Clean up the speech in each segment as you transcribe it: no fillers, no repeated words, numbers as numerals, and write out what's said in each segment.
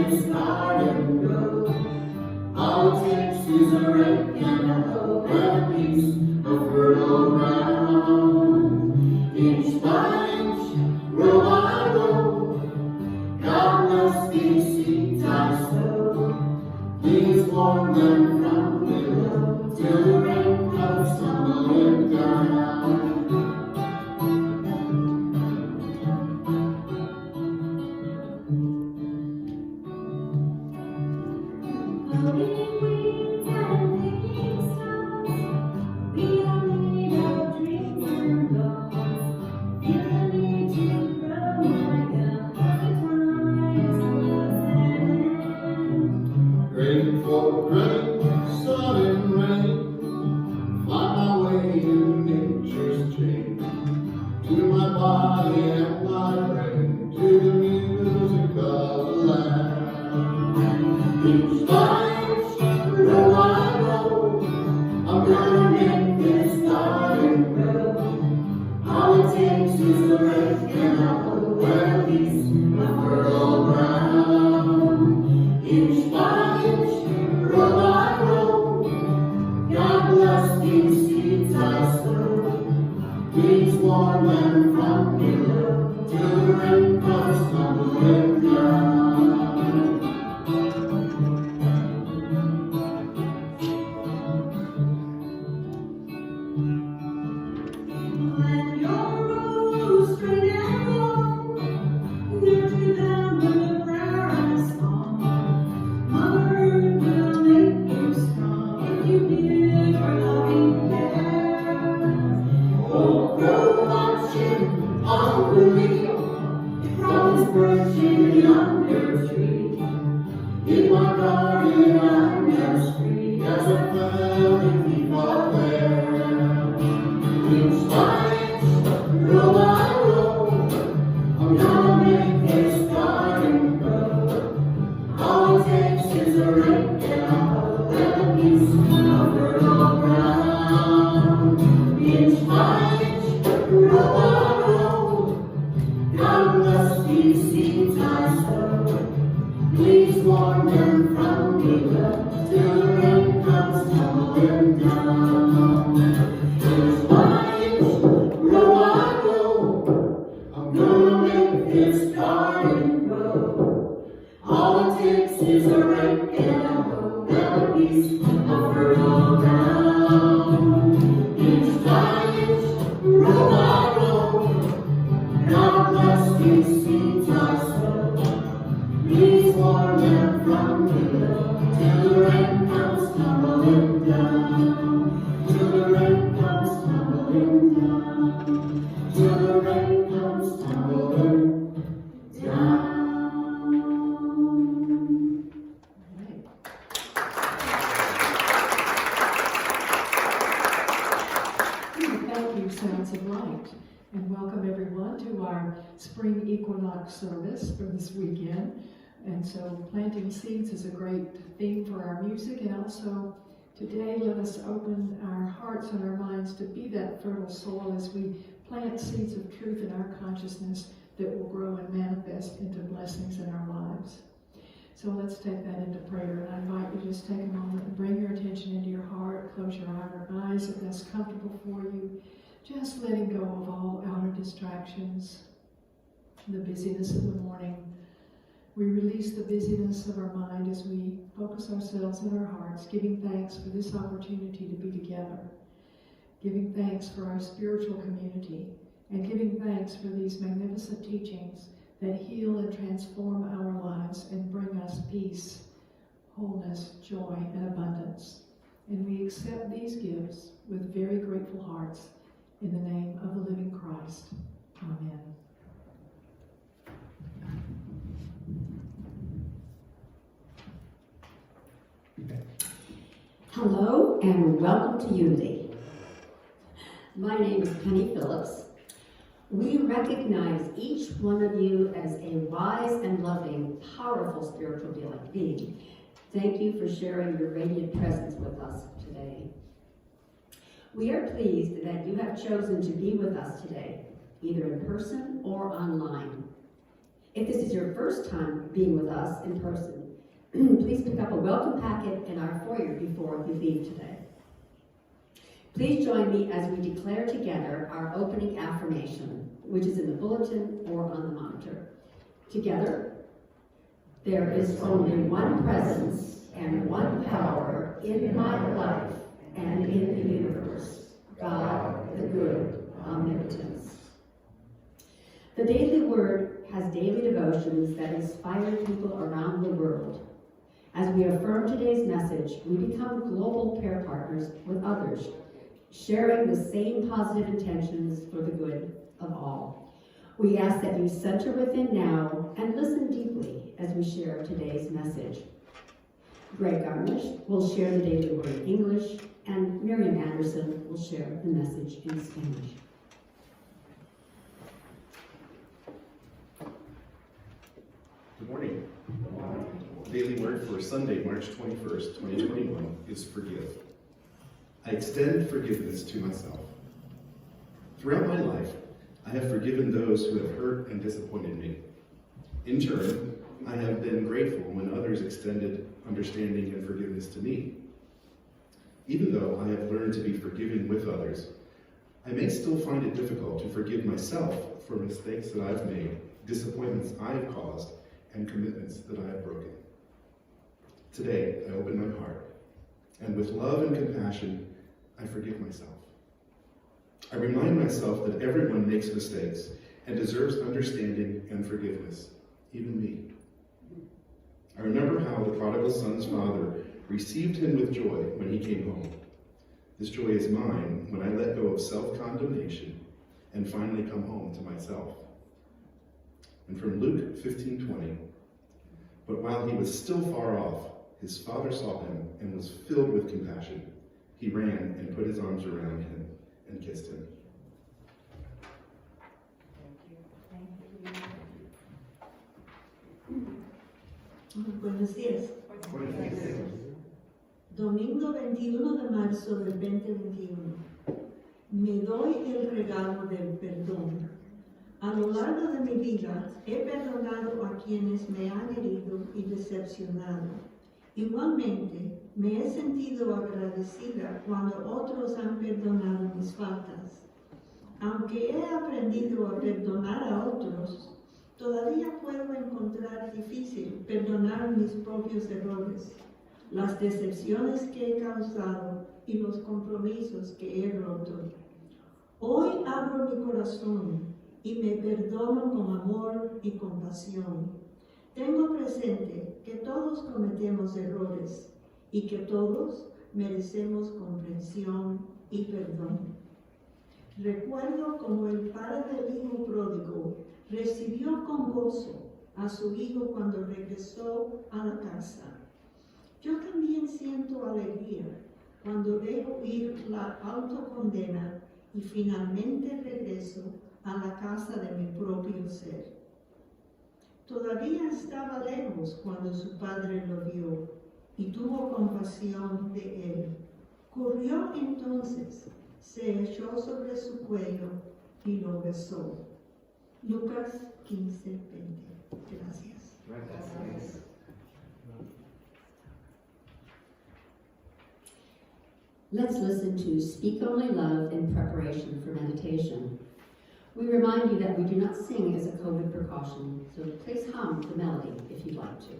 this garden grow. All it takes is a rake and a hoe and a piece of fertile ground. Inch by inch, row by row, God bless these seeds I sow. Please warm them from below till the rain comes tumbling down. Grain for grain, sun and rain, find my way in nature's chain, to my body and my brain, to the music of the land. Inch by inch, row by row, I'm gonna make this garden grow. All it takes is a rake and a hoe and a piece of fertile ground. Inch by inch, row by row, God bless these seeds I sow. Please warm them from below till the rain comes tumbling down. Let your rose straight and long, nurture them with a prayer and a song. Mother Earth will make you strong if you give her loving care. Oh, crow watching on the wheel, from his perch in the under tree. In my garden I'm as free as a feather keep out there. Inch by inch, row by row, I'm gonna make this garden grow. All it takes is a rake and a hoe and a piece of fertile ground. Inch by inch, row by row, God bless these seeds I sow. Please warm them from below till the rain comes tumbling down. Inch by inch, row by row, I'm gonna make this garden grow. All it takes is a rake and a hoe and a piece of fertile ground. Inch by inch, row by row, God bless these seeds I sow. Please warm them from below till the rain comes tumbling down. Till the rain comes tumbling down. Till the rain comes tumbling down. Thank you, Sounds of Light, and welcome everyone to our spring equinox service for this weekend. And so planting seeds is a great theme for our music, and also today let us open our hearts and our minds to be that fertile soil as we plant seeds of truth in our consciousness that will grow and manifest into blessings in our lives. So let's take that into prayer, and I invite you to just take a moment and bring your attention into your heart, close your eyes if that's comfortable for you, just letting go of all outer distractions, the busyness of the morning. We release the busyness of our mind as we focus ourselves in our hearts, giving thanks for this opportunity to be together, giving thanks for our spiritual community, and giving thanks for these magnificent teachings that heal and transform our lives and bring us peace, wholeness, joy, and abundance. And we accept these gifts with very grateful hearts in the name of the living Christ. Amen. Hello and welcome to Unity. My name is Penny Phillips. We recognize each one of you as a wise and loving, powerful spiritual being. Thank you for sharing your radiant presence with us today. We are pleased that you have chosen to be with us today, either in person or online. If this is your first time being with us in person, please pick up a welcome packet in our foyer before you leave today. Please join me as we declare together our opening affirmation, which is in the bulletin or on the monitor. Together, there is only one presence and one power in my life and in the universe, God, the good, omnipotence. The Daily Word has daily devotions that inspire people around the world. As we affirm today's message, we become global prayer partners with others, sharing the same positive intentions for the good of all. We ask that you center within now and listen deeply as we share today's message. Greg Garnish will share the Daily Word in English, and Miriam Anderson will share the message in Spanish. Good morning. Daily Word for Sunday, March 21st, 2021 is forgive. I extend forgiveness to myself. Throughout my life, I have forgiven those who have hurt and disappointed me. In turn, I have been grateful when others extended understanding and forgiveness to me. Even though I have learned to be forgiving with others, I may still find it difficult to forgive myself for mistakes that I've made, disappointments I have caused, and commitments that I have broken. Today, I open my heart, and with love and compassion, I forgive myself. I remind myself that everyone makes mistakes and deserves understanding and forgiveness, even me. I remember how the prodigal son's father received him with joy when he came home. This joy is mine when I let go of self-condemnation and finally come home to myself. And from Luke 15:20, but while he was still far off, his father saw him and was filled with compassion. He ran and put his arms around him and kissed him. Buenos días. Domingo 21 de marzo del 2021. Me doy el regalo del perdón. A lo largo de mi vida he perdonado a quienes me han herido y decepcionado. Igualmente, me he sentido agradecida cuando otros han perdonado mis faltas. Aunque he aprendido a perdonar a otros, todavía puedo encontrar difícil perdonar mis propios errores, las decepciones que he causado y los compromisos que he roto. Hoy abro mi corazón y me perdono con amor y compasión. Tengo presente que todos cometemos errores y que todos merecemos comprensión y perdón. Recuerdo como el padre del hijo pródigo recibió con gozo a su hijo cuando regresó a la casa. Yo también siento alegría cuando dejo ir la autocondena y finalmente regreso a la casa de mi propio ser. Todavía estaba lejos cuando su padre lo vio y tuvo compasión de él. Corrió entonces, se echó sobre su cuello y lo besó. Lucas 15:20. Gracias. Gracias. Let's listen to Speak Only Love in preparation for meditation. We remind you that we do not sing as a COVID precaution, so please hum the melody if you'd like to.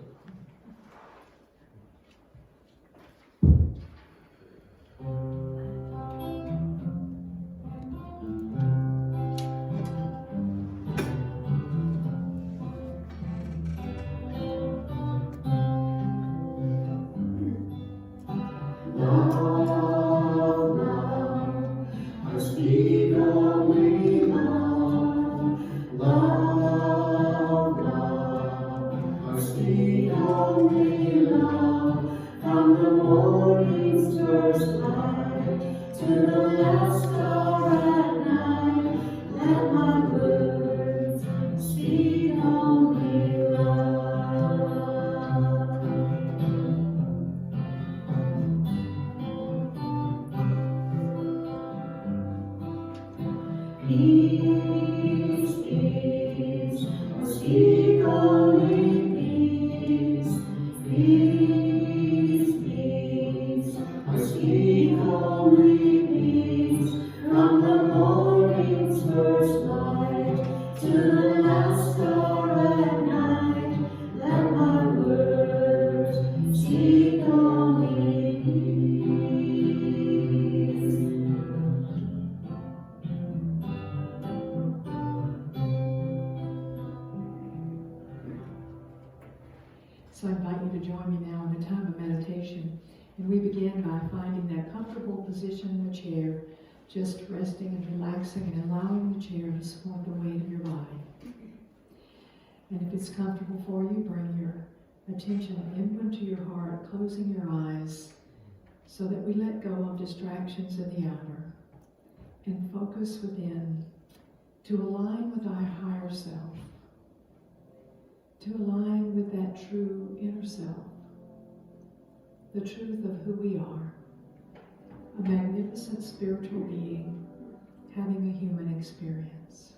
Speak invite you to join me now in a time of meditation. And we begin by finding that comfortable position in the chair, just resting and relaxing and allowing the chair to support the weight of your body. And if it's comfortable for you, bring your attention inward to your heart, closing your eyes so that we let go of distractions in the outer and focus within to align with our higher self, to align with that true inner self, the truth of who we are, a magnificent spiritual being having a human experience.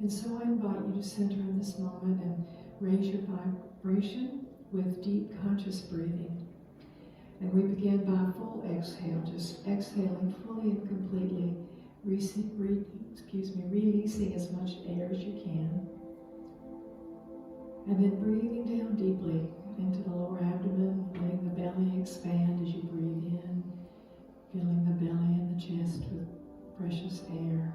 And so I invite you to center in this moment and raise your vibration with deep conscious breathing. And we begin by full exhale, just exhaling fully and completely, releasing as much air as you can. And then breathing down deeply into the lower abdomen, letting the belly expand as you breathe in, filling the belly and the chest with precious air.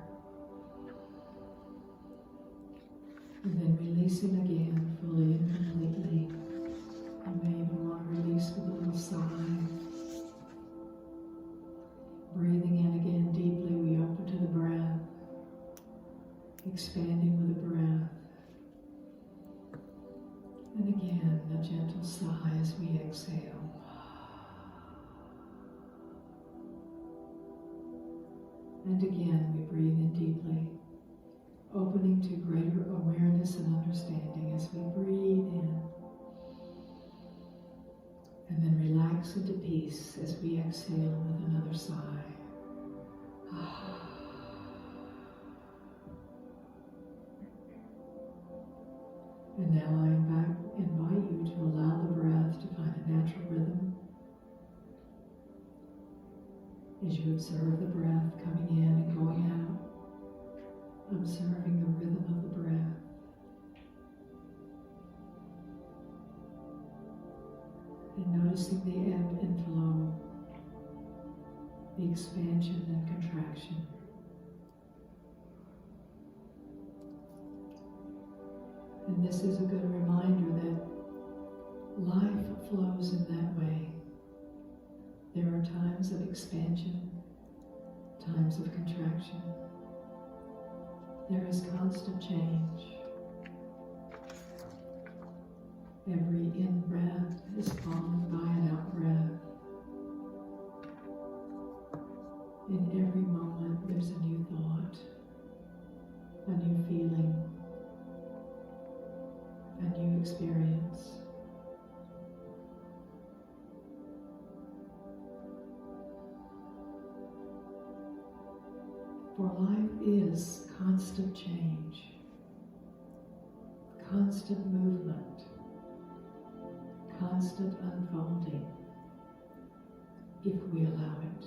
And then releasing again, fully and completely. You may even want to release with a little sigh. Breathing in again deeply, we open to the breath, expanding with the breath. And again, a gentle sigh as we exhale. And again, we breathe in deeply, opening to greater awareness and understanding as we breathe in. And then relax into peace as we exhale with another sigh. And now I invite you to allow the breath to find a natural rhythm. As you observe the breath coming in and going out, observing the rhythm of the breath. And noticing the ebb and flow, the expansion and contraction. And this is a good reminder that life flows in that way. There are times of expansion, times of contraction. There is constant change. Every in-breath is followed by an out-breath. In every moment, there's a new thought, a new feeling, a new experience. For life is constant change, constant movement, constant unfolding, if we allow it.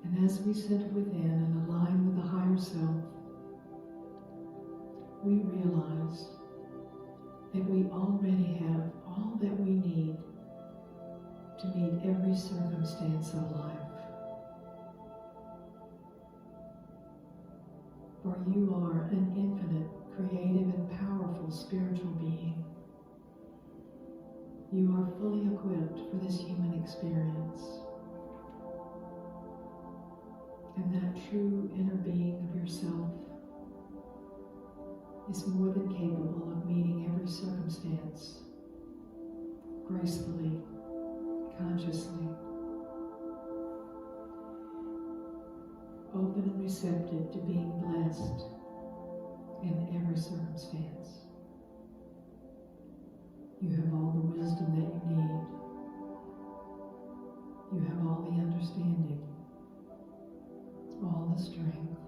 And as we center within and align with the higher self, we realize that we already have all that we need to meet every circumstance of life. For you are an infinite, creative, and powerful spiritual being. You are fully equipped for this human experience. And that true inner being of yourself is more than capable of meeting every circumstance gracefully, consciously, open and receptive to being blessed in every circumstance. You have all the wisdom that you need. You have all the understanding, all the strength,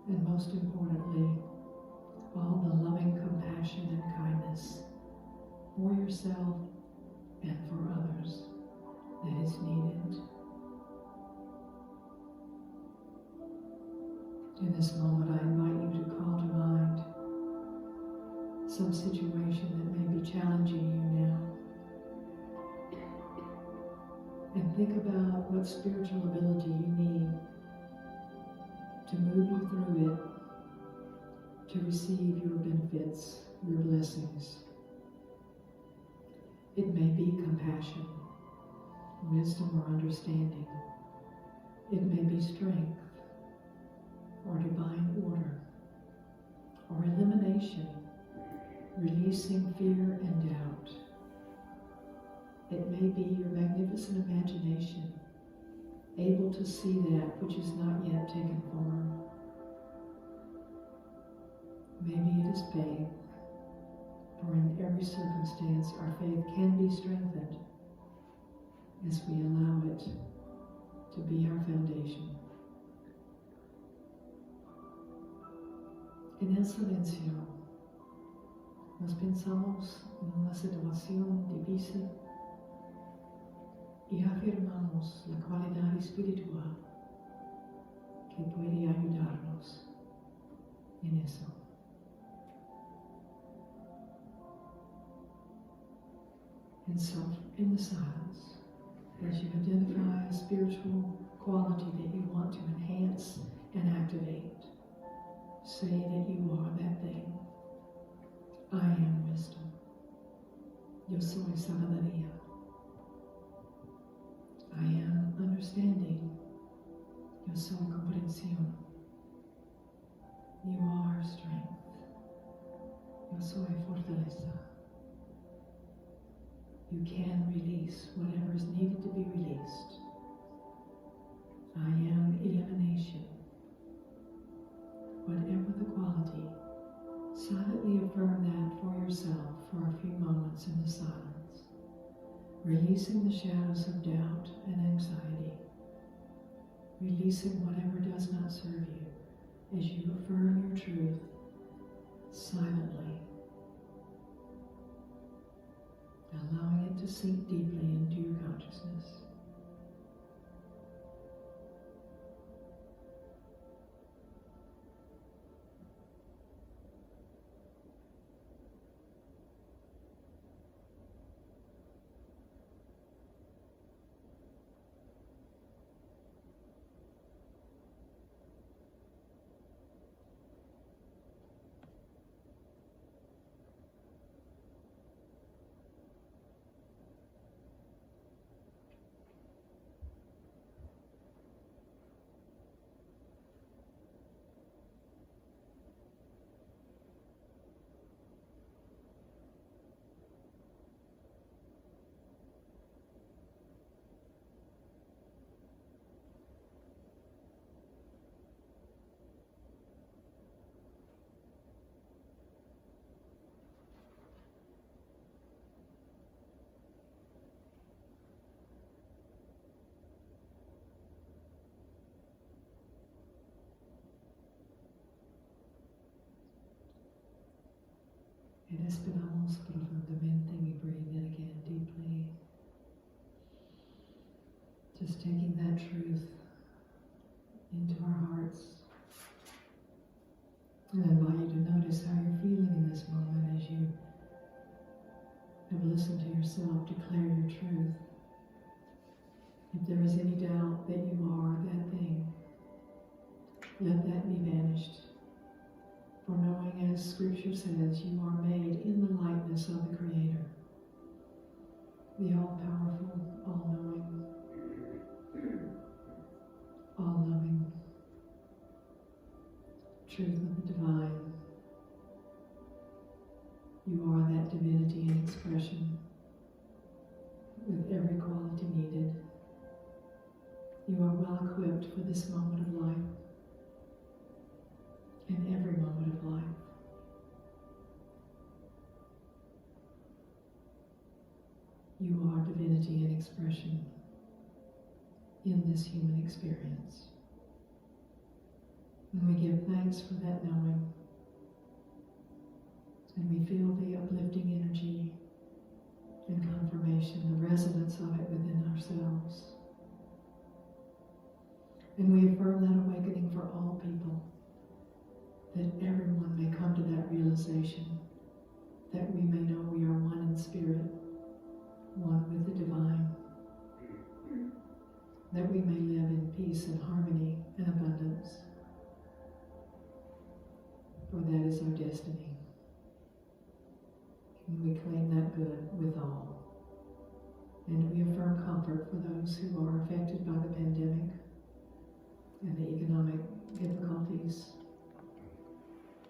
and most importantly, all the loving compassion and kindness for yourself and for others that is needed. In this moment, I invite you to call to mind some situation that may be challenging you now. And think about what spiritual ability you need to move you through it, to receive your benefits, your blessings. It may be compassion, wisdom, or understanding. It may be strength, or divine order, or elimination, releasing fear and doubt. It may be your magnificent imagination, able to see that which is not yet taken form. Maybe it is faith, for in every circumstance our faith can be strengthened as we allow it to be our foundation. En el silencio, nos pensamos en una situación difícil y afirmamos la cualidad espiritual que puede ayudarnos en eso. And so, in the silence, as you identify a spiritual quality that you want to enhance and activate, say that you are that thing. I am wisdom. Yo soy sabiduría. I am understanding. Yo soy comprensión. You are strength. Yo soy fortaleza. You can release whatever is needed to be released. I am elimination. Whatever the quality, silently affirm that for yourself for a few moments in the silence, releasing the shadows of doubt and anxiety, releasing whatever does not serve you as you affirm your truth silently, allowing it to sink deeply into your consciousness. Y respiramos profundamente. We breathe in again deeply. Just taking that truth into our hearts. And I invite you to notice how you're feeling in this moment as you have listened to yourself declare your truth. If there is any doubt that you are that thing, let that be banished. For knowing, as Scripture says, you are made in the likeness of the Creator, the all-powerful, all-knowing, all-loving, truth of the divine. You are that divinity in expression with every quality needed. You are well equipped for this moment of life and every moment of life. You are divinity in expression in this human experience. And we give thanks for that knowing. And we feel the uplifting energy and confirmation, the resonance of it within ourselves. And we affirm that awakening for all people, that everyone may come to that realization, that we may know we are one in spirit, one with the divine, that we may live in peace and harmony and abundance, is our destiny. And we claim that good with all. And we affirm comfort for those who are affected by the pandemic and the economic difficulties.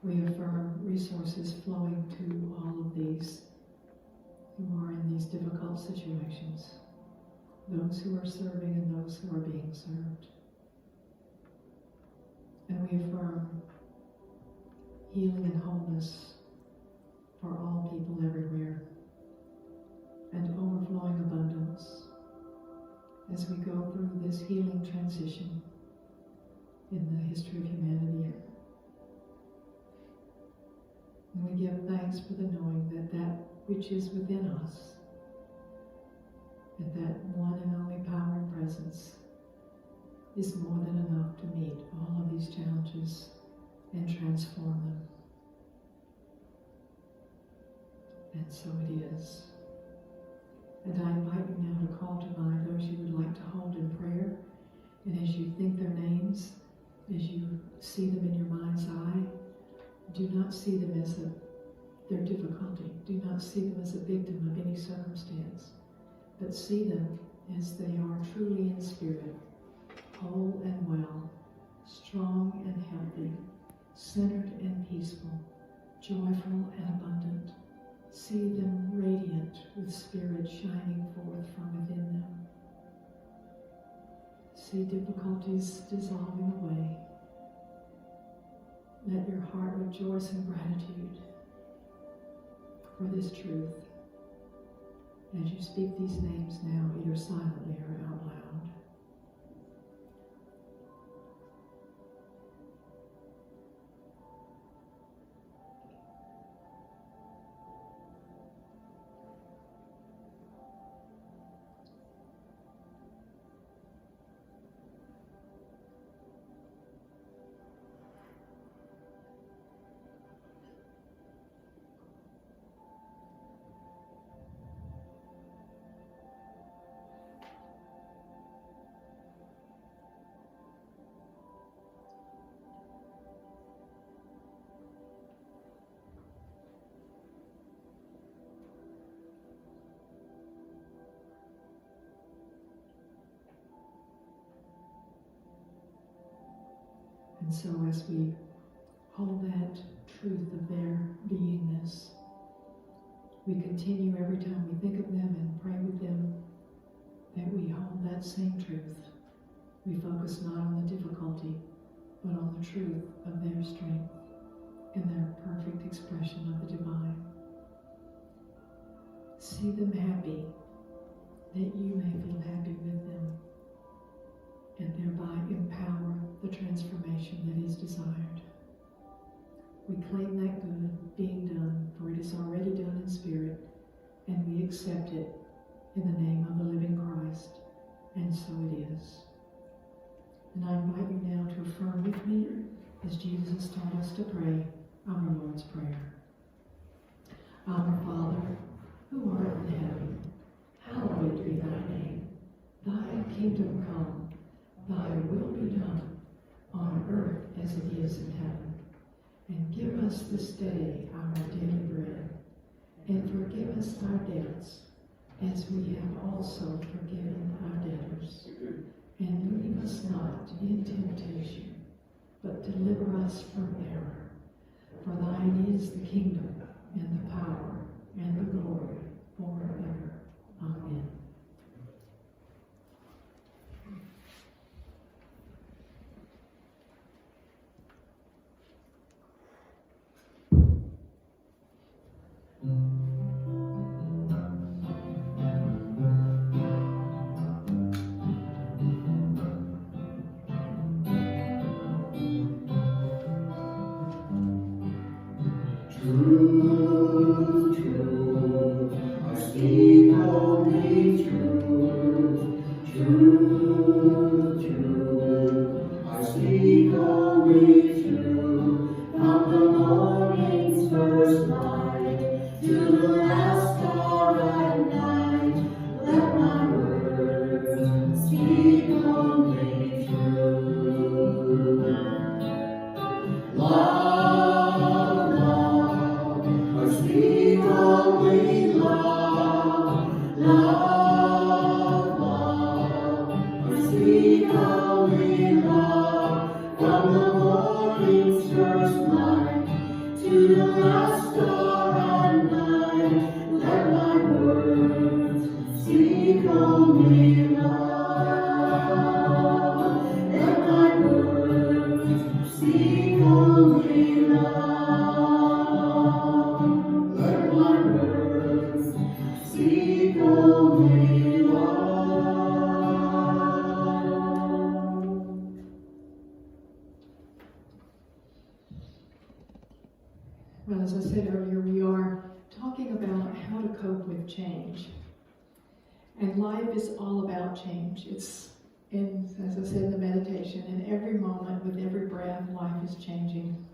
We affirm resources flowing to all of these who are in these difficult situations, those who are serving and those who are being served. And we affirm healing and wholeness for all people everywhere, and overflowing abundance as we go through this healing transition in the history of humanity. And we give thanks for the knowing that that which is within us, and that one and only power and presence, is more than enough to meet all of these challenges and transform them. And so it is. And I invite you now to call to mind those you would like to hold in prayer. And as you think their names, as you see them in your mind's eye, do not see them as their difficulty. Do not see them as a victim of any circumstance, but see them as they are truly in spirit, whole and well, strong and healthy, centered and peaceful, joyful and abundant. See them radiant with spirit shining forth from within them. See difficulties dissolving away. Let your heart rejoice in gratitude for this truth as you speak these names now, either silently or out loud. And so as we hold that truth of their beingness, we continue every time we think of them and pray with them that we hold that same truth. We focus not on the difficulty, but on the truth of their strength and their perfect expression of the divine. See them happy, that you may feel happy with them, and thereby empower the transformation that is desired. We claim that good being done, for it is already done in spirit, and we accept it in the name of the living Christ, and so it is. And I invite you now to affirm with me, as Jesus taught us to pray, our Lord's Prayer. Our Father, who art in heaven, hallowed be thy name. Thy kingdom come. Thy will be done, on earth as it is in heaven. And give us this day our daily bread, and forgive us our debts, as we have also forgiven our debtors. And lead us not into temptation, but deliver us from error. For thine is the kingdom, and the power, and the glory, forever. Amen. Truth, truth, I speak only truth. Truth, truth, I speak only truth. From the morning's first light to the last star at night, let my words speak only truth. Love, Well, as I said earlier, we are talking about how to cope with change. And life is all about change. It's, as I said in the meditation, in every moment, with every breath, life is changing.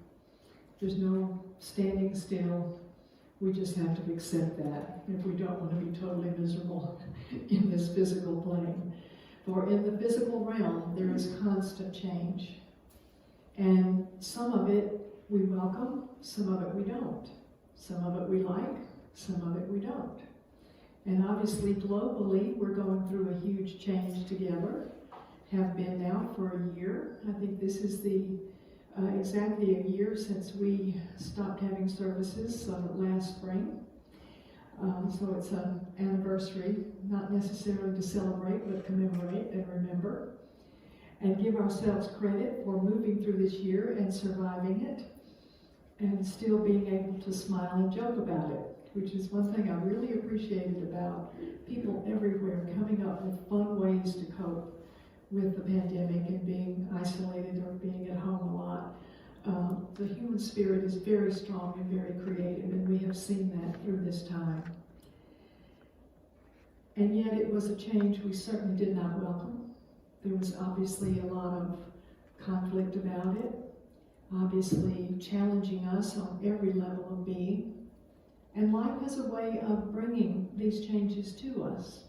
There's no standing still. We just have to accept that if we don't want to be totally miserable in this physical plane. For in the physical realm, there is constant change. And some of it we welcome, some of it we don't. Some of it we like, some of it we don't. And obviously globally, we're going through a huge change together. Have been now for a year. I think this is exactly a year since we stopped having services last spring. So it's an anniversary, not necessarily to celebrate, but commemorate and remember. And give ourselves credit for moving through this year and surviving it, and still being able to smile and joke about it, which is one thing I really appreciated about people everywhere coming up with fun ways to cope with the pandemic and being isolated or being at home a lot. The human spirit is very strong and very creative, and we have seen that through this time. And yet it was a change we certainly did not welcome. There was obviously a lot of conflict about it, obviously challenging us on every level of being. And life has a way of bringing these changes to us.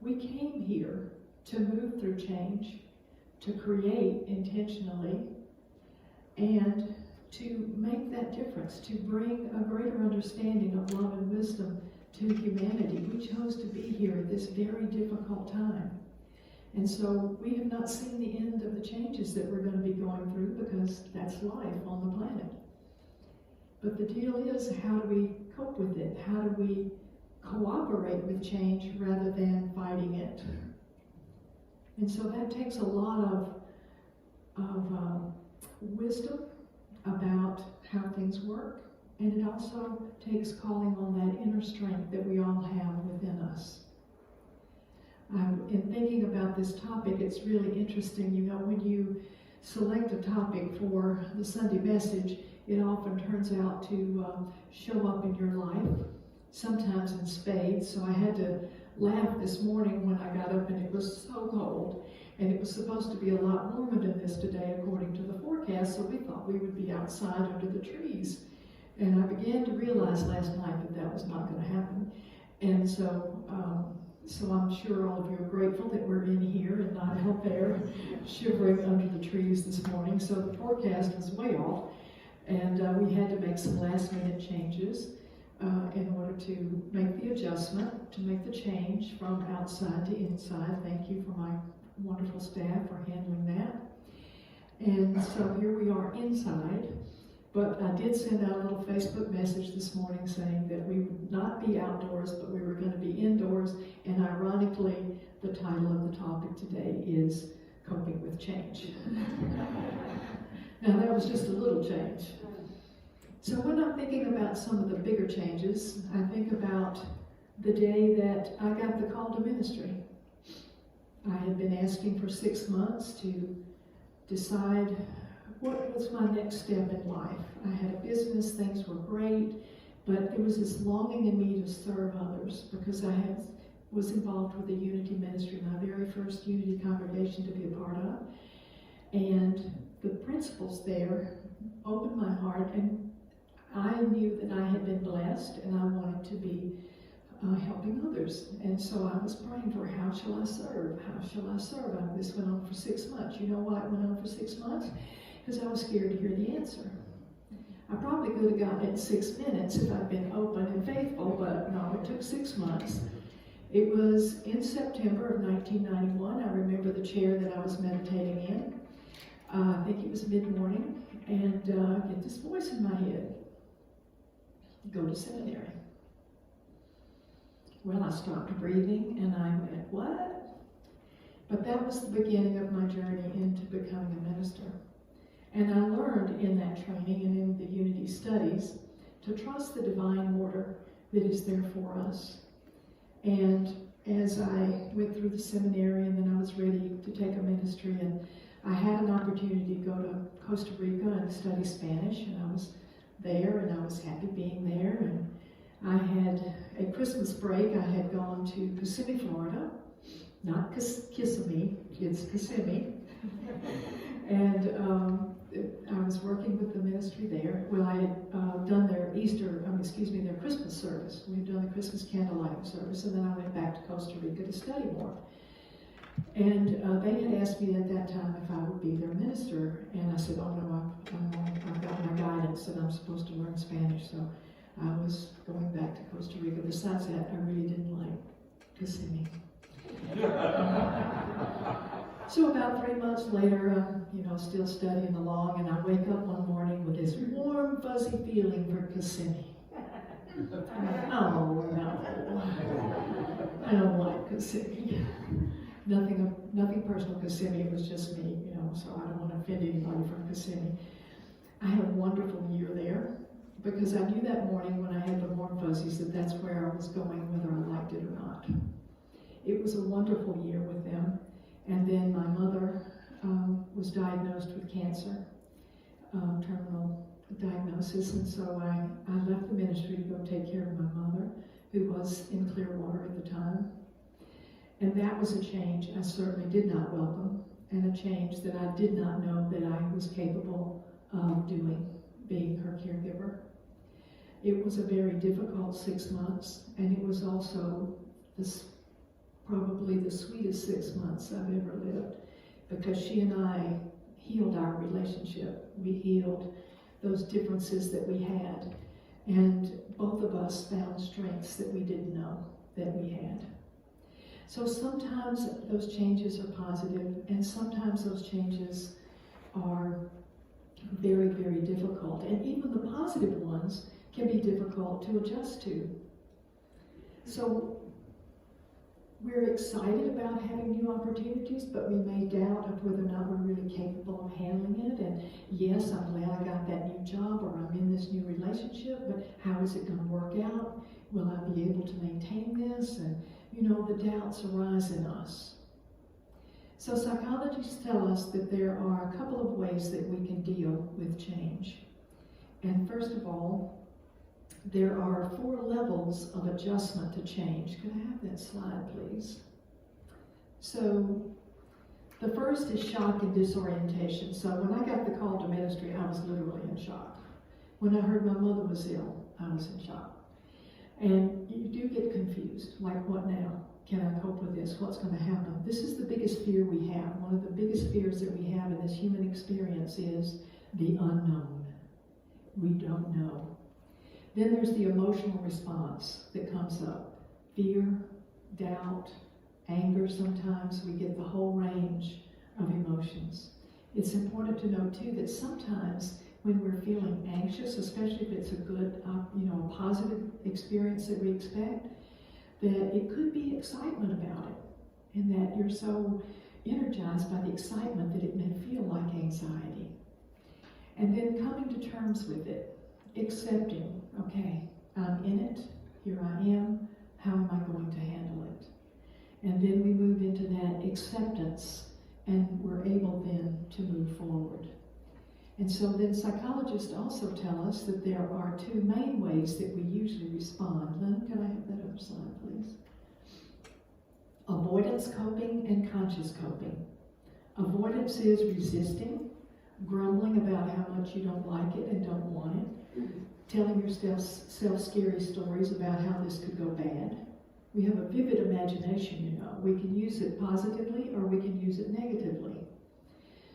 We came here to move through change, to create intentionally, and to make that difference, to bring a greater understanding of love and wisdom to humanity. We chose to be here at this very difficult time. And so we have not seen the end of the changes that we're going to be going through, because that's life on the planet. But the deal is, how do we cope with it? How do we cooperate with change rather than fighting it? And so that takes a lot of wisdom about how things work. And it also takes calling on that inner strength that we all have within us. In thinking about this topic, it's really interesting. You know, when you select a topic for the Sunday message, it often turns out to show up in your life, sometimes in spades. So I had to laugh this morning when I got up and it was so cold. And it was supposed to be a lot warmer than this today, according to the forecast, so we thought we would be outside under the trees. And I began to realize last night that that was not going to happen. And so I'm sure all of you are grateful that we're in here and not out there shivering under the trees this morning. So the forecast was way off, and we had to make some last minute changes in order to make the adjustment, to make the change from outside to inside. Thank you for my wonderful staff for handling that. And so here we are inside. But I did send out a little Facebook message this morning saying that we would not be outdoors, but we were going to be indoors. And ironically, the title of the topic today is Coping with Change. Now that was just a little change. So when I'm thinking about some of the bigger changes, I think about the day that I got the call to ministry. I had been asking for 6 months to decide what was my next step in life. I had a business, things were great, but there was this longing in me to serve others, because I was involved with the Unity Ministry, my very first Unity congregation to be a part of. And the principles there opened my heart, and I knew that I had been blessed and I wanted to be helping others. And so I was praying for, how shall I serve? How shall I serve? This went on for 6 months. You know why it went on for 6 months? Because I was scared to hear the answer. I probably could have gotten it in 6 minutes if I'd been open and faithful, but no, it took 6 months. It was in September of 1991. I remember the chair that I was meditating in. I think it was mid-morning, and I get this voice in my head. Go to seminary. Well, I stopped breathing and I went, what? But that was the beginning of my journey into becoming a minister. And I learned in that training and in the Unity studies to trust the divine order that is there for us. And as I went through the seminary, and then I was ready to take a ministry, and I had an opportunity to go to Costa Rica and study Spanish, and I was there, and I was happy being there. And I had a Christmas break. I had gone to Kissimmee, Florida, not Kissimmee, it's Kissimmee. And I was working with the ministry there. Well, I had done their their Christmas service. We had done the Christmas candlelighting service, and then I went back to Costa Rica to study more. And they had asked me at that time if I would be their minister, and I said, oh no, I've got my guidance and I'm supposed to learn Spanish, so I was going back to Costa Rica. Besides that, I really didn't like Kissimmee. So about 3 months later, still studying along, and I wake up one morning with this warm, fuzzy feeling for Kissimmee. Oh no, I don't like Kissimmee. Nothing personal Kissimmee, it was just me, so I don't want to offend anybody from Kissimmee. I had a wonderful year there, because I knew that morning when I had the warm fuzzies that that's where I was going, whether I liked it or not. It was a wonderful year with them, and then my mother was diagnosed with cancer, terminal diagnosis, and so I left the ministry to go take care of my mother, who was in Clearwater at the time. And that was a change I certainly did not welcome, and a change that I did not know that I was capable of doing, being her caregiver. It was a very difficult 6 months, and it was also probably the sweetest 6 months I've ever lived, because she and I healed our relationship. We healed those differences that we had, and both of us found strengths that we didn't know that we had. So sometimes those changes are positive, and sometimes those changes are very, very difficult. And even the positive ones can be difficult to adjust to. So we're excited about having new opportunities, but we may doubt of whether or not we're really capable of handling it. And yes, I'm glad I got that new job, or I'm in this new relationship, but how is it going to work out? Will I be able to maintain this? And the doubts arise in us. So psychologists tell us that there are a couple of ways that we can deal with change. And first of all, there are 4 levels of adjustment to change. Could I have that slide, please? So the first is shock and disorientation. So when I got the call to ministry, I was literally in shock. When I heard my mother was ill, I was in shock. And you do get confused, like, what now? Can I cope with this? What's going to happen? This is the biggest fear we have. One of the biggest fears that we have in this human experience is the unknown. We don't know. Then there's the emotional response that comes up. Fear, doubt, anger sometimes. We get the whole range of emotions. It's important to know, too, that sometimes when we're feeling anxious, especially if it's a good, a positive experience that we expect, that it could be excitement about it, and that you're so energized by the excitement that it may feel like anxiety. And then coming to terms with it, accepting, okay, I'm in it, here I am, how am I going to handle it? And then we move into that acceptance, and we're able then to move forward. And so then psychologists also tell us that there are 2 main ways that we usually respond. Lynn, can I have that other slide, please? Avoidance coping and conscious coping. Avoidance is resisting, grumbling about how much you don't like it and don't want it, telling yourself scary stories about how this could go bad. We have a vivid imagination, We can use it positively or we can use it negatively.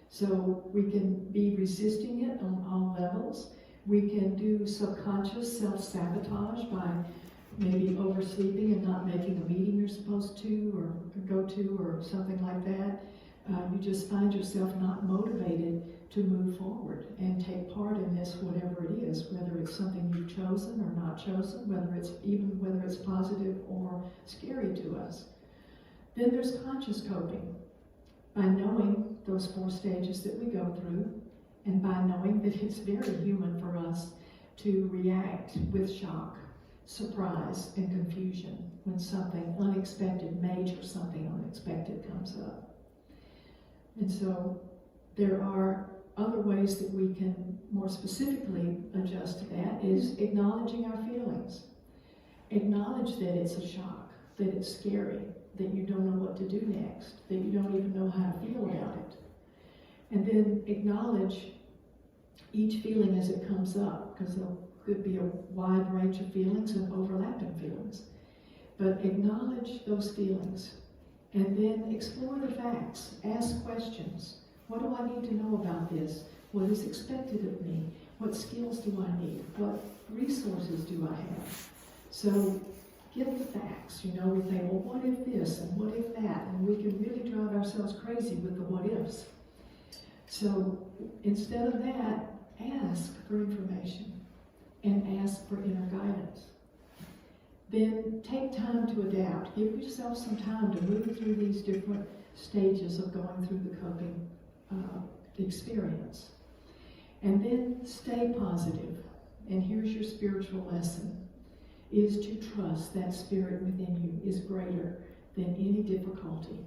So we can be resisting it on all levels. We can do subconscious self-sabotage by maybe oversleeping and not making a meeting you're supposed to or go to or something like that. You just find yourself not motivated to move forward and take part in this, whatever it is, whether it's something you've chosen or not chosen, whether it's positive or scary to us. Then there's conscious coping. By knowing those 4 stages that we go through, and by knowing that it's very human for us to react with shock, surprise, and confusion when something unexpected, major something unexpected comes up. And so there are other ways that we can more specifically adjust to that is acknowledging our feelings. Acknowledge that it's a shock, that it's scary, that you don't know what to do next, that you don't even know how to feel about it. And then acknowledge each feeling as it comes up, because there could be a wide range of feelings and overlapping feelings. But acknowledge those feelings and then explore the facts. Ask questions. What do I need to know about this? What is expected of me? What skills do I need? What resources do I have? So get the facts. You know, we think, well, what if this and what if that? And we can really drive ourselves crazy with the what ifs. So instead of that, ask for information and ask for inner guidance. Then take time to adapt. Give yourself some time to move through these different stages of going through the coping experience. And then stay positive. And here's your spiritual lesson, is to trust that spirit within you is greater than any difficulty.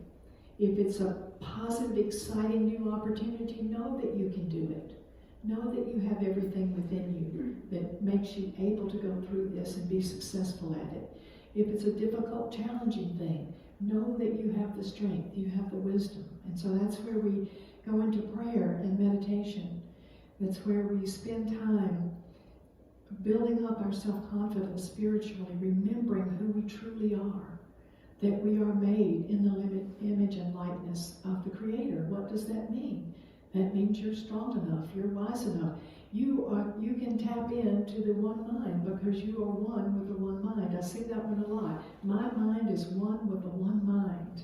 If it's a positive, exciting new opportunity, know that you can do it. Know that you have everything within you that makes you able to go through this and be successful at it. If it's a difficult, challenging thing, know that you have the strength, you have the wisdom. And so that's where we go into prayer and meditation. That's where we spend time building up our self-confidence spiritually, remembering who we truly are, that we are made in the image and likeness of the Creator. What does that mean? That means you're strong enough, you're wise enough. You can tap into the one mind because you are one with the one mind. I say that one a lot. My mind is one with the one mind.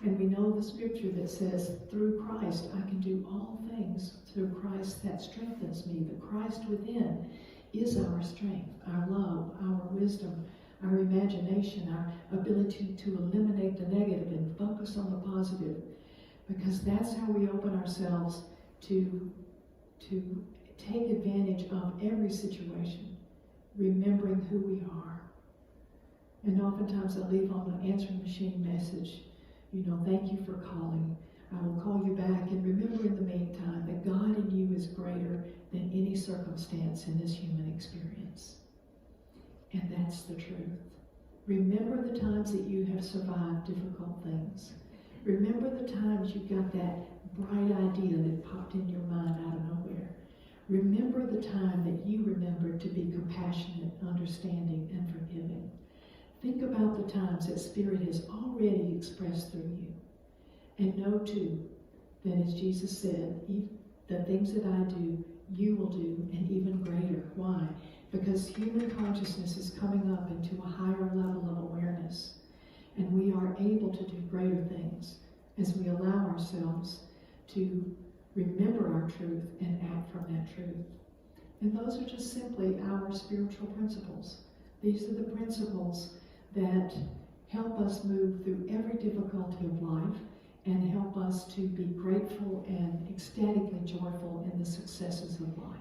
And we know the scripture that says, through Christ I can do all things through Christ that strengthens me. The Christ within is our strength, our love, our wisdom, our imagination, our ability to eliminate the negative and focus on the positive. Because that's how we open ourselves to take advantage of every situation, remembering who we are. And oftentimes I leave on the answering machine message, thank you for calling. I will call you back. And remember in the meantime that God in you is greater than any circumstance in this human experience. And that's the truth. Remember the times that you have survived difficult things. Remember the times you got that bright idea that popped in your mind out of nowhere. Remember the time that you remembered to be compassionate, understanding, and forgiving. Think about the times that Spirit has already expressed through you. And know too, that as Jesus said, the things that I do, you will do, and even greater. Why? Because human consciousness is coming up into a higher level of awareness. And we are able to do greater things as we allow ourselves to remember our truth and act from that truth. And those are just simply our spiritual principles. These are the principles that help us move through every difficulty of life and help us to be grateful and ecstatically joyful in the successes of life.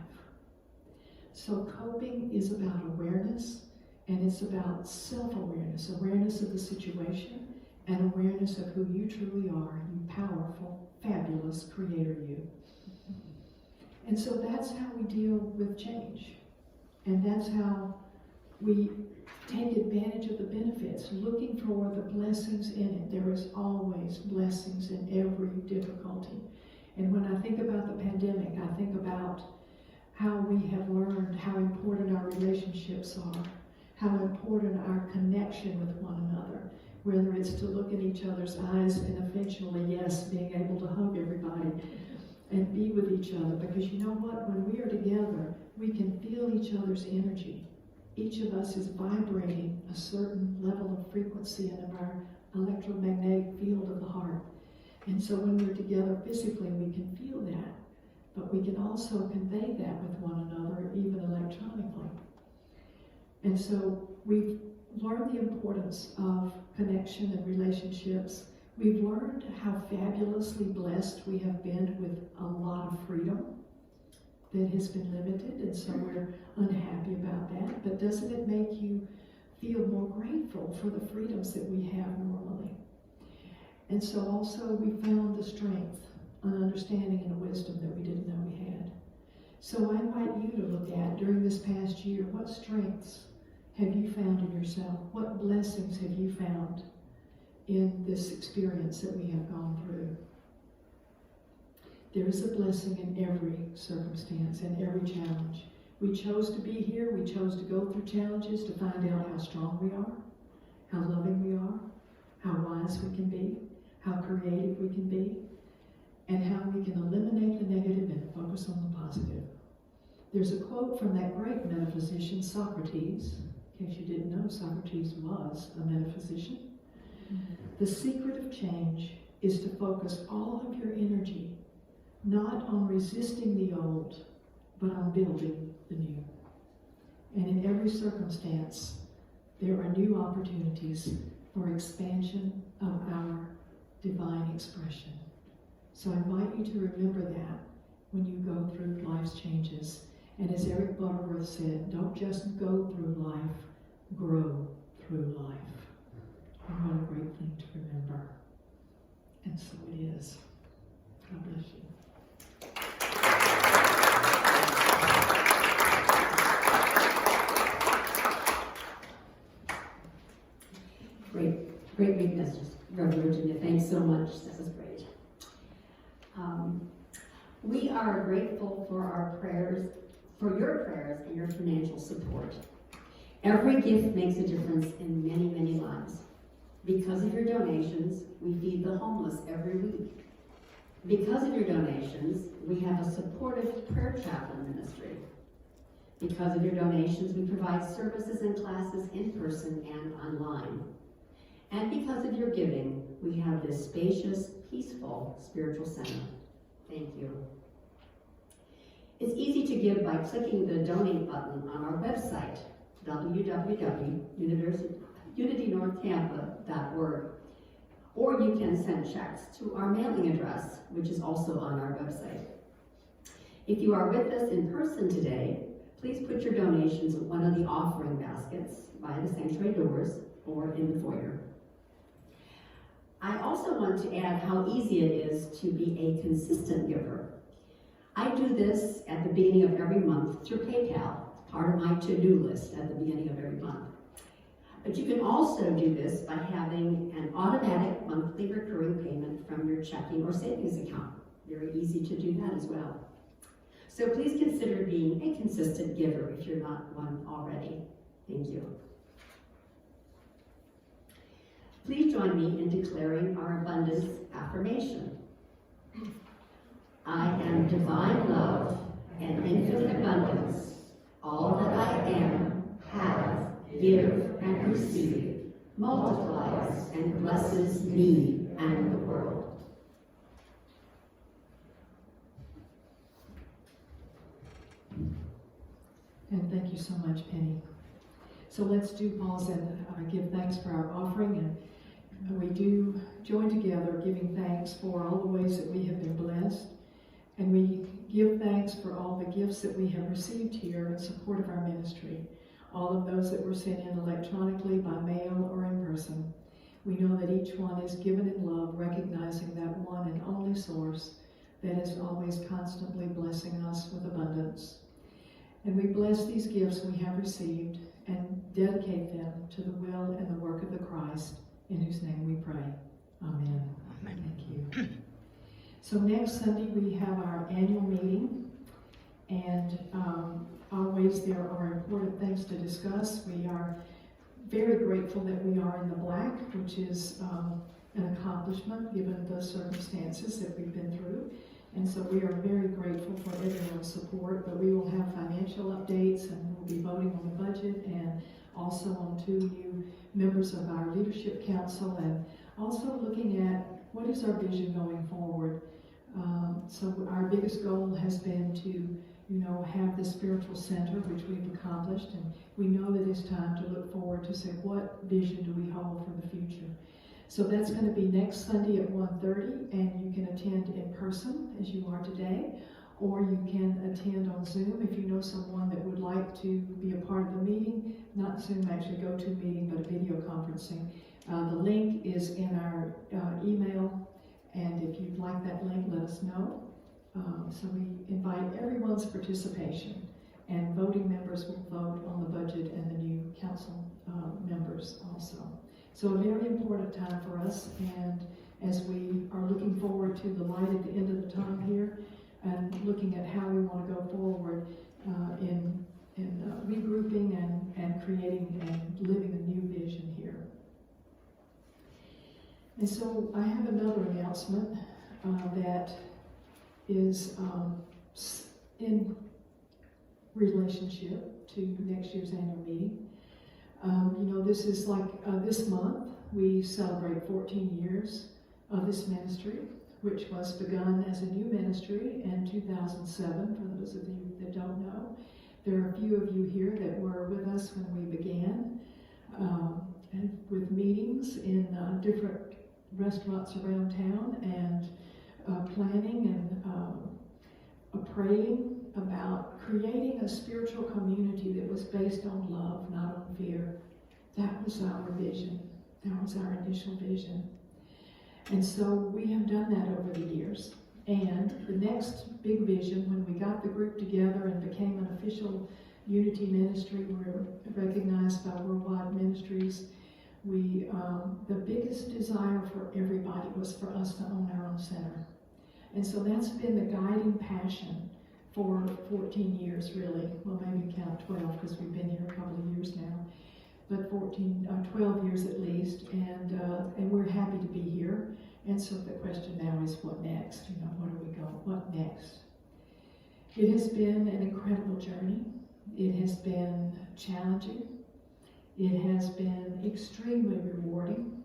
So coping is about awareness, and it's about self-awareness, awareness of the situation, and awareness of who you truly are, you powerful, fabulous creator you. And so that's how we deal with change. And that's how we take advantage of the benefits, looking for the blessings in it. There is always blessings in every difficulty. And when I think about the pandemic, I think about how we have learned how important our relationships are, how important our connection with one another, whether it's to look in each other's eyes and eventually, yes, being able to hug everybody and be with each other. Because you know what? When we are together, we can feel each other's energy. Each of us is vibrating a certain level of frequency in our electromagnetic field of the heart. And so when we're together physically, we can feel that. But we can also convey that with one another, even electronically. And so we've learned the importance of connection and relationships. We've learned how fabulously blessed we have been with a lot of freedom that has been limited, and so we're unhappy about that. But doesn't it make you feel more grateful for the freedoms that we have normally? And so also we found the strength an understanding and a wisdom that we didn't know we had. So I invite you to look at, during this past year, what strengths have you found in yourself? What blessings have you found in this experience that we have gone through? There is a blessing in every circumstance and every challenge. We chose to be here. We chose to go through challenges to find out how strong we are, how loving we are, how wise we can be, how creative we can be, and how we can eliminate the negative and focus on the positive. There's a quote from that great metaphysician, Socrates. In case you didn't know, Socrates was a metaphysician. The secret of change is to focus all of your energy not on resisting the old, but on building the new. And in every circumstance, there are new opportunities for expansion of our divine expression. So I invite you to remember that when you go through life's changes. And as Eric Butterworth said, don't just go through life, grow through life. And what a great thing to remember. And so it is. God bless you. Great reading, Reverend Virginia. Thanks so much. That was great. We are grateful for our prayers, for your prayers and your financial support. Every gift makes a difference in many, many lives. Because of your donations, we feed the homeless every week. Because of your donations, we have a supportive prayer chaplain ministry. Because of your donations, we provide services and classes in person and online. And because of your giving, we have this spacious, peaceful spiritual center. Thank you. It's easy to give by clicking the donate button on our website, www.unitynorthtampa.org. Or you can send checks to our mailing address, which is also on our website. If you are with us in person today, please put your donations in one of the offering baskets by the sanctuary doors or in the foyer. I also want to add how easy it is to be a consistent giver. I do this at the beginning of every month through PayPal, part of my to-do list at the beginning of every month. But you can also do this by having an automatic monthly recurring payment from your checking or savings account. Very easy to do that as well. So please consider being a consistent giver if you're not one already. Thank you. Please join me in declaring our abundance affirmation. I am divine love and infinite abundance. All that I am, have, give, and receive multiplies and blesses me and the world. And thank you so much, Penny. So let's do pause and give thanks for our offering. And we do join together giving thanks for all the ways that we have been blessed. And we give thanks for all the gifts that we have received here in support of our ministry. All of those that were sent in electronically, by mail, or in person. We know that each one is given in love, recognizing that one and only source that is always constantly blessing us with abundance. And we bless these gifts we have received and dedicate them to the will and the work of the Christ, in whose name we pray. Amen. Amen. Thank you. So next Sunday we have our annual meeting, and always there are important things to discuss. We are very grateful that we are in the black, which is an accomplishment given the circumstances that we've been through. And so we are very grateful for everyone's support, but we will have financial updates, and we'll be voting on the budget, and also on 2 new members of our leadership council, and also looking at what is our vision going forward. So our biggest goal has been to, have the spiritual center, which we've accomplished, and we know that it's time to look forward to say, what vision do we hold for the future? So that's going to be next Sunday at 1:30, and you can attend in person as you are today, or you can attend on Zoom if you know someone that would like to be a part of the meeting. Not Zoom, actually go to a meeting, but a video conferencing. The link is in our email, And if you'd like that link, let us know. So we invite everyone's participation, and voting members will vote on the budget and the new council members also. So a very important time for us, and as we are looking forward to the light at the end of the tunnel here, and looking at how we want to go forward in regrouping and creating and living a new vision here. And so I have another announcement that is in relationship to next year's annual meeting. This is like this month we celebrate 14 years of this ministry, which was begun as a new ministry in 2007, for those of you that don't know. There are a few of you here that were with us when we began, and with meetings in different restaurants around town, and planning and praying about creating a spiritual community that was based on love, not on fear. That was our vision. That was our initial vision. And so we have done that over the years. And the next big vision, when we got the group together and became an official unity ministry, we're recognized by Worldwide Ministries, the biggest desire for everybody was for us to own our own center. And so that's been the guiding passion for 14 years, really. Well, maybe count 12, because we've been here a couple of years now. But 12 years at least, and we're happy to be here. And so the question now is, what next? Where do we go? What next? It has been an incredible journey. It has been challenging. It has been extremely rewarding.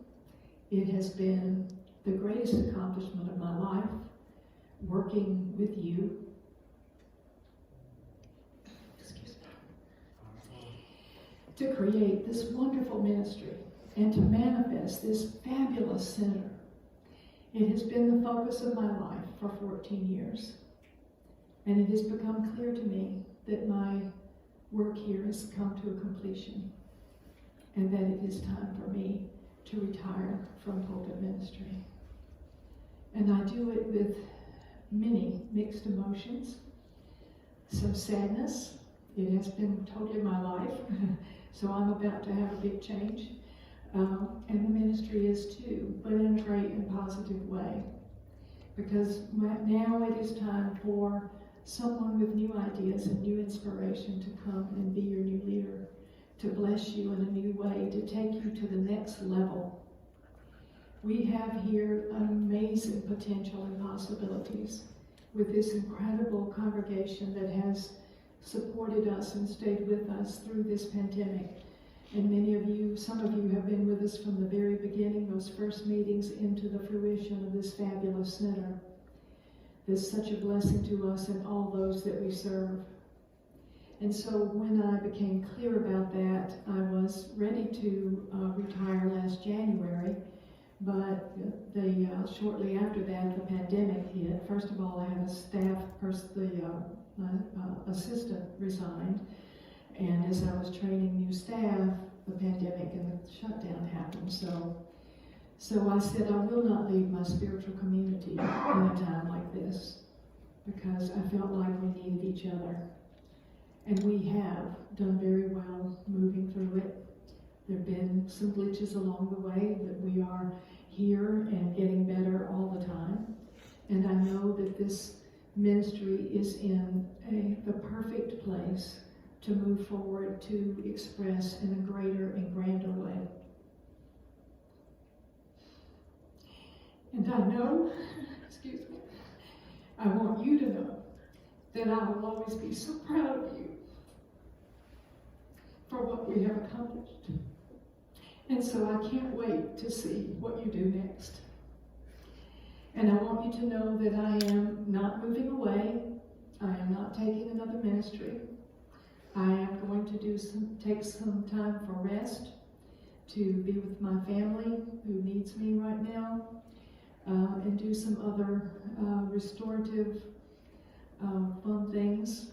It has been the greatest accomplishment of my life, working with you. To create this wonderful ministry and to manifest this fabulous center. It has been the focus of my life for 14 years. And it has become clear to me that my work here has come to a completion, and that it is time for me to retire from pulpit ministry. And I do it with many mixed emotions, some sadness. It has been totally my life. So I'm about to have a big change. And the ministry is too, but in a great and positive way. Because now it is time for someone with new ideas and new inspiration to come and be your new leader, to bless you in a new way, to take you to the next level. We have here amazing potential and possibilities with this incredible congregation that has supported us and stayed with us through this pandemic. And many of you, some of you have been with us from the very beginning, those first meetings, into the fruition of this fabulous center. That's such a blessing to us and all those that we serve. And so when I became clear about that, I was ready to retire last January, but shortly after that, the pandemic hit. First of all, I had a staff person, the assistant resigned, and as I was training new staff, the pandemic and the shutdown happened. So I said, I will not leave my spiritual community in a time like this, because I felt like we needed each other. And we have done very well moving through it. There have been some glitches along the way, but we are here and getting better all the time. And I know that this ministry is in the perfect place to move forward, to express in a greater and grander way. And I know, excuse me, I want you to know that I will always be so proud of you for what we have accomplished. And so I can't wait to see what you do next. And I want you to know that I am not moving away. I am not taking another ministry. I am going to take some time for rest, to be with my family who needs me right now, and do some other restorative fun things.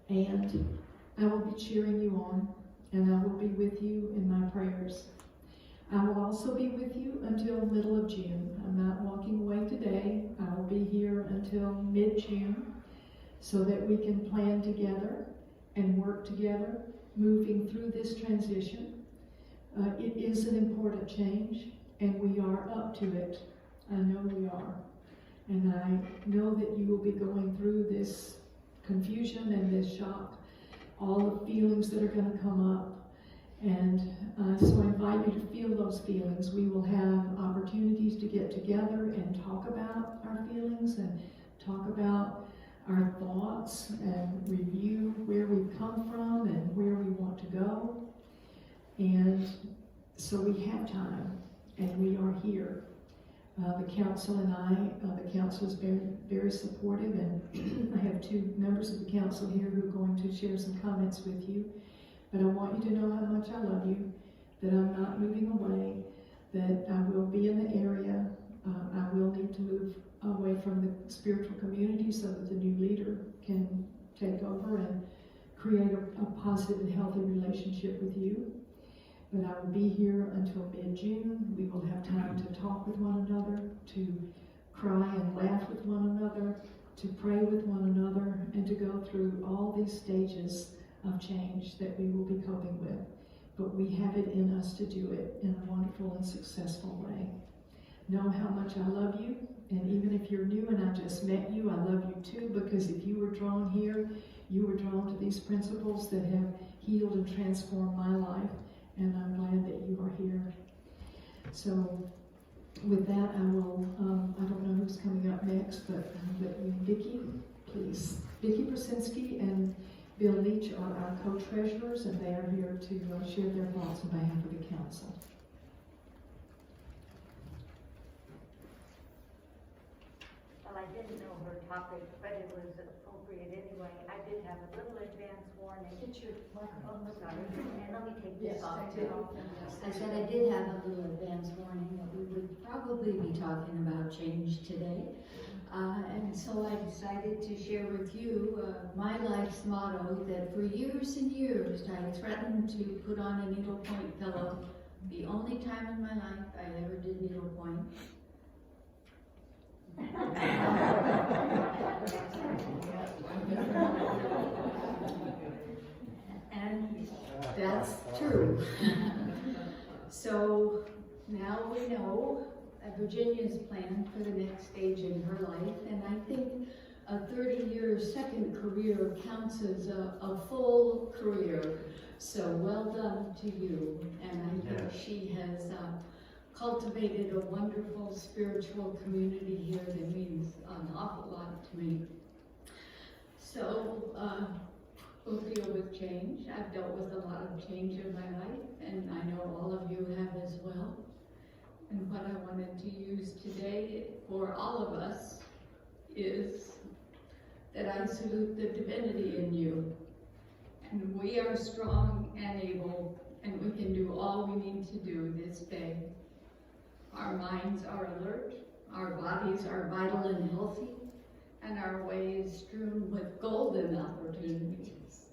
And I will be cheering you on, and I will be with you in my prayers. I will also be with you until middle of June. I'm not walking away today. I will be here until mid-June so that we can plan together and work together, moving through this transition. It is an important change, and we are up to it. I know we are. And I know that you will be going through this confusion and this shock, all the feelings that are going to come up. And so I invite you to feel those feelings. We will have opportunities to get together and talk about our feelings and talk about our thoughts and review where we've come from and where we want to go. And so we have time, and we are here. The council and the council is very, very supportive, and I have two members of the council here who are going to share some comments with you. But I want you to know how much I love you, that I'm not moving away, that I will be in the area. I will need to move away from the spiritual community so that the new leader can take over and create a positive and healthy relationship with you. But I will be here until mid-June. We will have time to talk with one another, to cry and laugh with one another, to pray with one another, and to go through all these stages of change that we will be coping with. But we have it in us to do it in a wonderful and successful way. Know how much I love you, and even if you're new and I just met you, I love you too, because if you were drawn here, you were drawn to these principles that have healed and transformed my life. And I'm glad that you are here. So with that, I will, I don't know who's coming up next, but Vicki, please. Vicki Brzezinski and Bill Leach are our co-treasurers, and they are here to share their thoughts on behalf of the council. Well, I didn't know her topic, but it was appropriate anyway. I did have a little advance warning. Get your microphone, sorry, and let me take this off too. I said I did have a little advance warning that we would probably be talking about change today. And so I decided to share with you my life's motto that for years and years I threatened to put on a needlepoint pillow. The only time in my life I ever did needlepoint. And that's true. So now we know Virginia's plan for the next stage in her life, and I think a 30-year second career counts as a full career. So well done to you, and I think she has cultivated a wonderful spiritual community here that means an awful lot to me. So we'll deal with change. I've dealt with a lot of change in my life, and I know all of you have as well. And what I wanted to use today for all of us is that I salute the divinity in you. And we are strong and able, and we can do all we need to do this day. Our minds are alert, our bodies are vital and healthy, and our way is strewn with golden opportunities.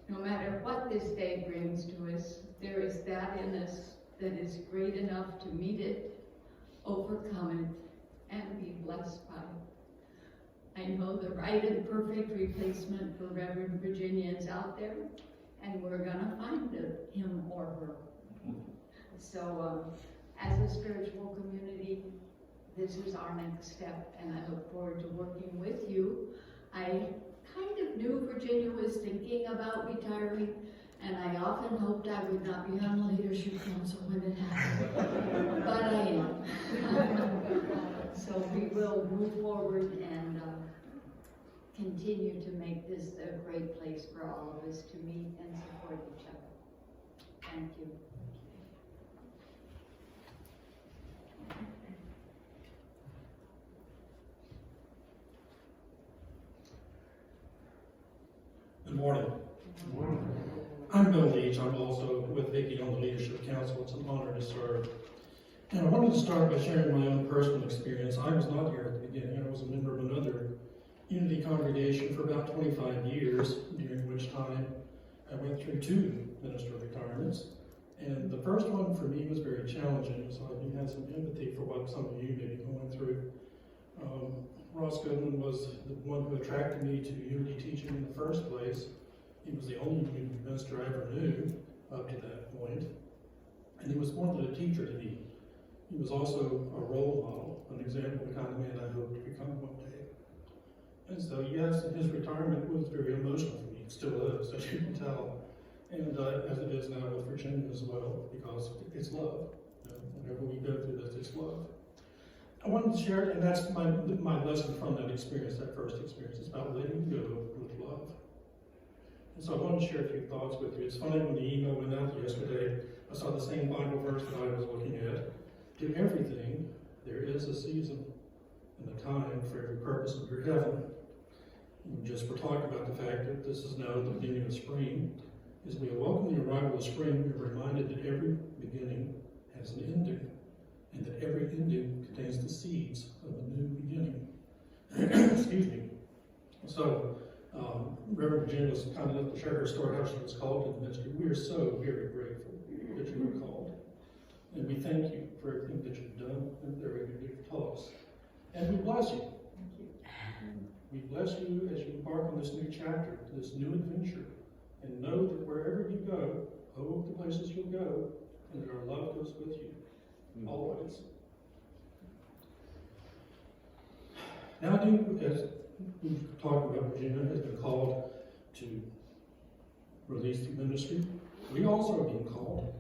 No matter what this day brings to us, there is that in us that is great enough to meet it, overcome it, and be blessed by it. I know the right and perfect replacement for Reverend Virginia is out there, and we're gonna find him or her. So as a spiritual community, this is our next step, and I look forward to working with you. I kind of knew Virginia was thinking about retiring, and I often hoped I would not be on the leadership council when it happened, but I am. So we will move forward and continue to make this a great place for all of us to meet and support each other. Thank you. Good morning. I'm Bill Leach. I'm also with Vicki on the Leadership Council. It's an honor to serve. And I wanted to start by sharing my own personal experience. I was not here at the beginning. I was a member of another Unity congregation for about 25 years, during which time I went through 2 minister retirements. And the first one for me was very challenging, so I do have some empathy for what some of you may be going through. Ross Goodman was the one who attracted me to Unity teaching in the first place. He was the only Unity minister I ever knew up to that point. And he was more than a teacher to me. He was also a role model, an example of the kind of man I hope to become one day. And so, yes, his retirement was very emotional for me. It still is, as you can tell. And as it is now with Virginia as well, because it's love. Whenever we go through this, it's love. I wanted to share, and that's my lesson from that experience, that first experience. It's about letting go with love. And so I wanted to share a few thoughts with you. It's funny, when the email went out yesterday, I saw the same Bible verse that I was looking at. To everything, there is a season and a time for every purpose under heaven. And just we're talking about the fact that this is now the beginning of spring. As we welcome the arrival of spring, we're reminded that every beginning has an ending, and that every ending contains the seeds of a new beginning. Excuse me. So, Reverend Virginia was kind enough to share her story, how she was called to the ministry. We are so very grateful that you were called. And we thank you for everything that you've done and everything that you've taught us. And we bless you. We bless you as you embark on this new chapter, this new adventure. And know that wherever you go, the places you'll go, and that our love goes with you, always. Now, as we've talked about, Virginia has been called to release the ministry. We also are being called.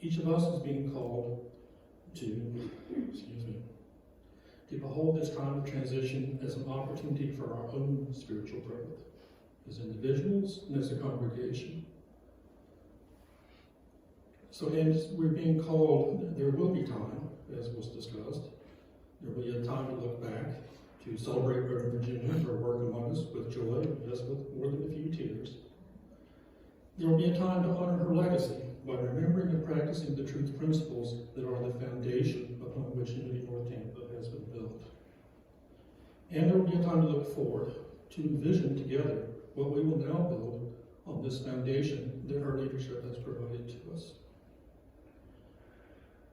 Each of us is being called to, to behold this time of transition as an opportunity for our own spiritual growth, as individuals and as a congregation. So as we're being called, there will be time, as was discussed. There will be a time to look back, to celebrate Reverend Virginia for her work among us with joy, yes, with more than a few tears. There will be a time to honor her legacy by remembering and practicing the truth principles that are the foundation upon which Unity North Tampa has been built. And there will be a time to look forward, to envision together what we will now build on this foundation that her leadership has provided to us.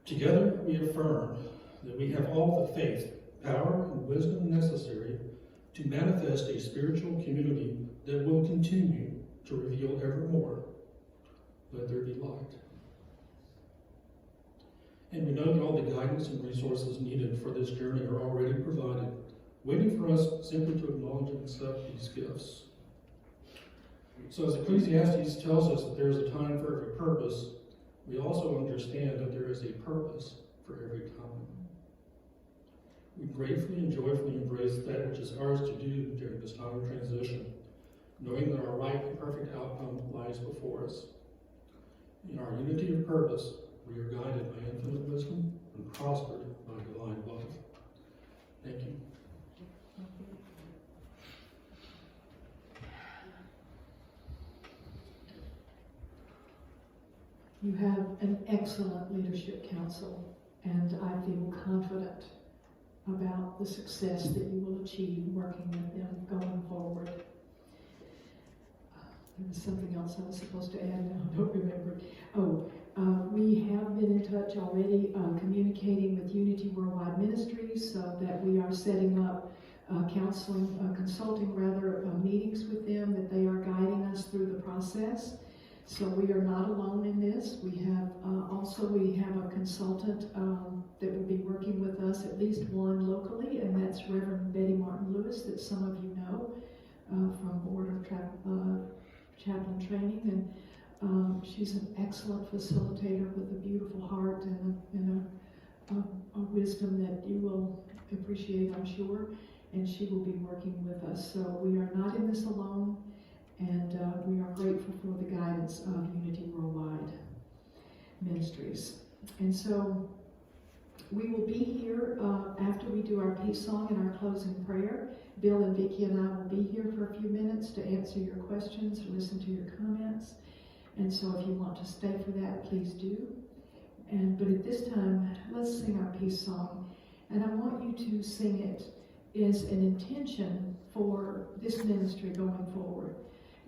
Together, we affirm that we have all the faith, power, and wisdom necessary to manifest a spiritual community that will continue to reveal ever more. Let there be light. And we know that all the guidance and resources needed for this journey are already provided, waiting for us simply to acknowledge and accept these gifts. So as Ecclesiastes tells us that there is a time for every purpose, we also understand that there is a purpose for every time. We gratefully and joyfully embrace that which is ours to do during this time of transition, knowing that our right and perfect outcome lies before us. In our unity of purpose, we are guided by infinite wisdom and prospered by divine love. Thank you. You have an excellent leadership council, and I feel confident about the success that you will achieve working with them going forward. There was something else I was supposed to add now, I don't remember. We have been in touch already, communicating with Unity Worldwide Ministries, so that we are setting up consulting meetings with them, that they are guiding us through the process. So we are not alone in this. We have a consultant that will be working with us, at least one locally, and that's Reverend Betty Martin Lewis, that some of you know from Board of Chaplain Training, and she's an excellent facilitator with a beautiful heart and a wisdom that you will appreciate, I'm sure, and she will be working with us. So we are not in this alone. And we are grateful for the guidance of Unity Worldwide Ministries. And so we will be here after we do our peace song and our closing prayer. Bill and Vicki and I will be here for a few minutes to answer your questions or listen to your comments. And so if you want to stay for that, please do. But at this time, let's sing our peace song. And I want you to sing it as an intention for this ministry going forward.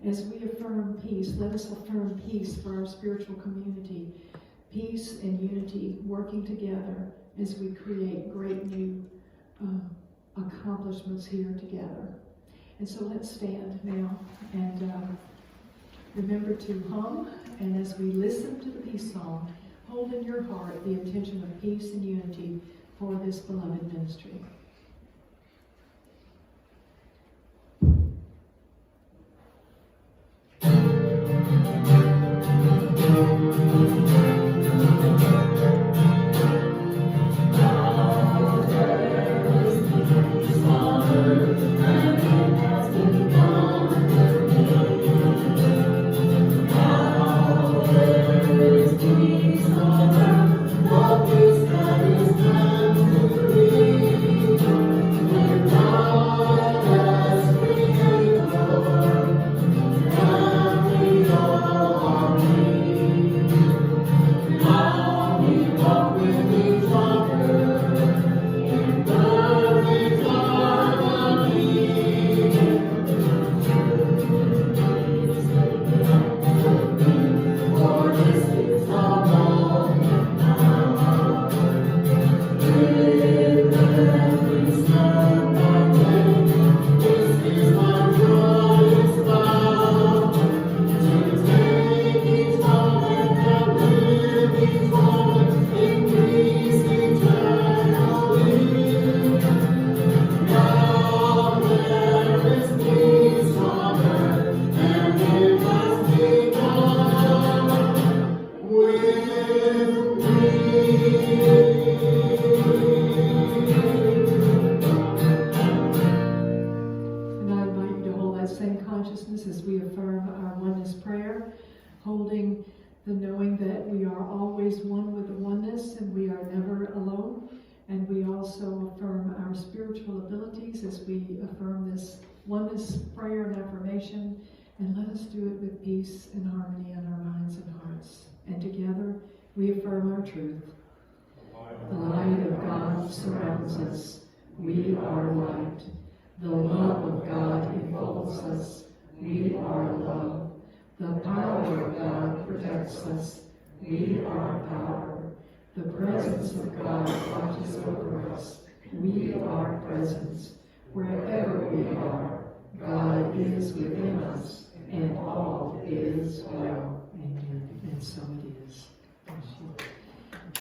As we affirm peace, let us affirm peace for our spiritual community. Peace and unity working together as we create great new accomplishments here together. And so let's stand now and remember to hum, and as we listen to the peace song, hold in your heart the intention of peace and unity for this beloved ministry. As we affirm our oneness prayer, holding the knowing that we are always one with the oneness and we are never alone. And we also affirm our spiritual abilities as we affirm this oneness prayer and affirmation. And let us do it with peace and harmony in our minds and hearts. And together we affirm our truth. The light of God surrounds us. We are light. The love of God enfolds us. We are love. The power of God protects us. We are power. The presence of God watches over us. We are presence. Wherever we are, God is within us, and all is well.